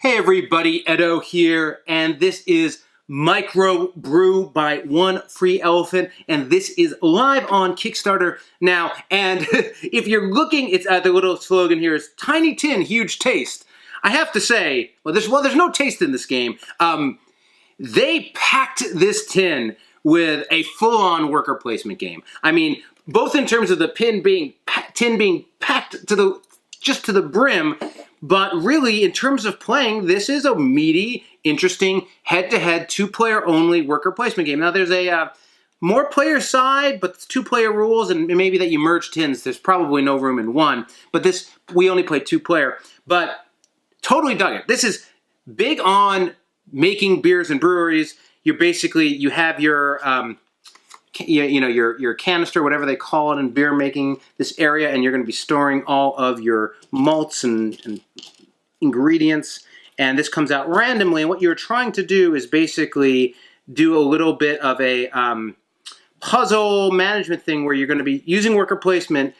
Hey everybody, Edo here, and this is Microbrew by One Free Elephant, and this is live on Kickstarter now. And if you're looking, it's the little slogan here is "Tiny Tin, Huge Taste." I have to say, there's no taste in this game. They packed this tin with a full-on worker placement game. I mean, both in terms of the tin being packed to the brim. But really, in terms of playing, this is a meaty, interesting, head-to-head, two-player only worker placement game. Now, there's a more player side, but it's two-player rules, and maybe that you merge tins. There's probably no room in one. But this, we only play two-player. But totally dug it. This is big on making beers and breweries. You have your your canister, whatever they call it in beer making, this area, and you're going to be storing all of your malts and ingredients, and this comes out randomly. And what you're trying to do is basically do a little bit of a puzzle management thing where you're going to be using worker placement,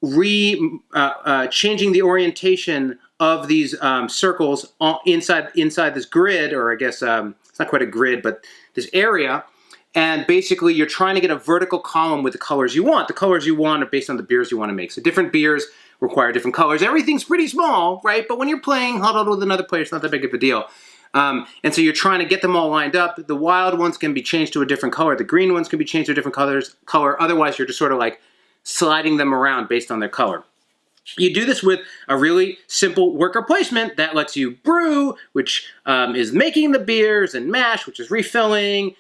changing the orientation of these circles inside this grid, or I guess it's not quite a grid, but this area. And basically, you're trying to get a vertical column with the colors you want. The colors you want are based on the beers you want to make. So different beers require different colors. Everything's pretty small, right? But when you're playing huddled with another player, it's not that big of a deal. And so you're trying to get them all lined up. The wild ones can be changed to a different color. The green ones can be changed to a different color. Otherwise, you're just sort of like sliding them around based on their color. You do this with a really simple worker placement that lets you brew, which is making the beers, and mash, which is refilling.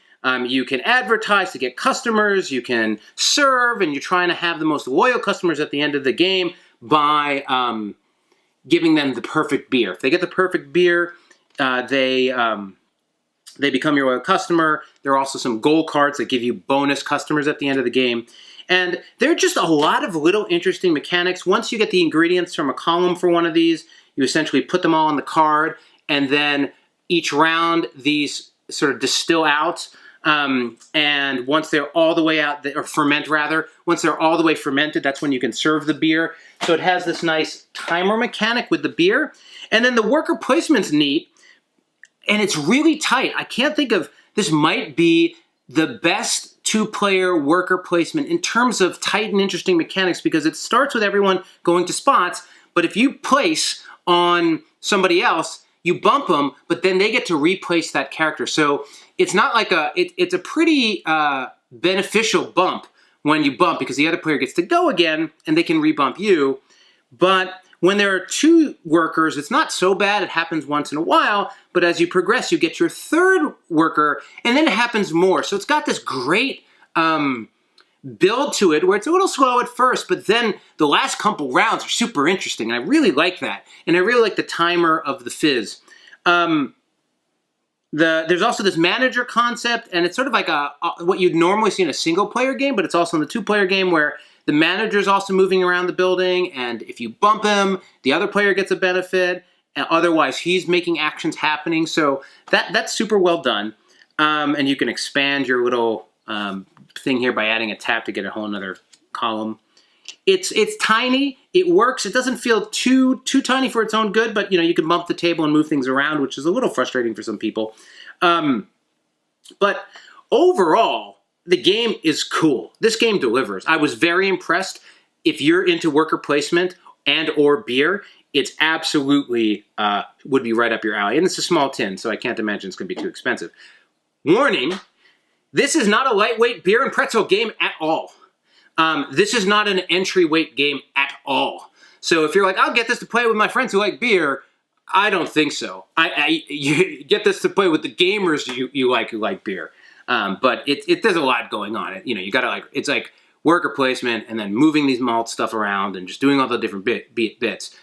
You can advertise to get customers, you can serve, and you're trying to have the most loyal customers at the end of the game by giving them the perfect beer. If they get the perfect beer, they become your loyal customer. There are also some gold cards that give you bonus customers at the end of the game. And there are just a lot of little interesting mechanics. Once you get the ingredients from a column for one of these, you essentially put them all on the card, and then each round these sort of distill out. And once they're all the way out, or ferment rather, once they're all the way fermented, that's when you can serve the beer. So it has this nice timer mechanic with the beer. And then the worker placement's neat, and it's really tight. I can't think of, this might be the best two-player worker placement in terms of tight and interesting mechanics, because it starts with everyone going to spots, but if you place on somebody else, you bump them, but then they get to replace that character. So it's not like it's a pretty beneficial bump when you bump, because the other player gets to go again and they can rebump you. But when there are two workers, it's not so bad. It happens once in a while, but as you progress, you get your third worker, and then it happens more. So it's got this great build to it where it's a little slow at first, but then the last couple rounds are super interesting, and I really like that. And I really like the timer of the fizz. There's also this manager concept, and it's sort of like what you'd normally see in a single-player game, but it's also in the two-player game where the manager's also moving around the building, and if you bump him, the other player gets a benefit, and otherwise he's making actions happening. So that's super well done. And you can expand your little thing here by adding a tap to get a whole another column. It's tiny, it works, it doesn't feel too tiny for its own good, but you can bump the table and move things around, which is a little frustrating for some people. But overall, the game is cool. This game delivers. I was very impressed. If you're into worker placement and or beer, it's absolutely would be right up your alley. And it's a small tin, so I can't imagine it's going to be too expensive. Warning, this is not a lightweight beer and pretzel game at all. This is not an entry weight game at all. So if you're like, I'll get this to play with my friends who like beer, I don't think so. You get this to play with the gamers you like who like beer. But there's a lot going on. You gotta it's like worker placement and then moving these malt stuff around and just doing all the different bits.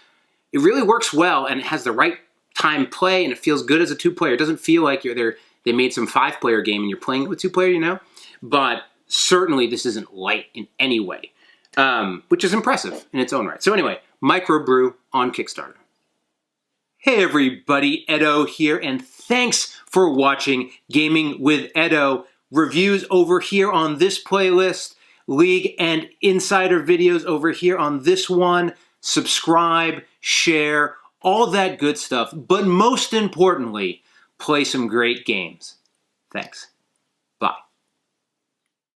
It really works well, and it has the right time play, and it feels good as a two-player. It doesn't feel like they made some five-player game and you're playing it with two-player, But certainly this isn't light in any way, which is impressive in its own right. So anyway, Microbrew on Kickstarter. Hey everybody, Edo here, and thanks for watching Gaming with Edo. Reviews over here on this playlist, League and Insider videos over here on this one. Subscribe, share, all that good stuff, but most importantly, play some great games. Thanks. Bye.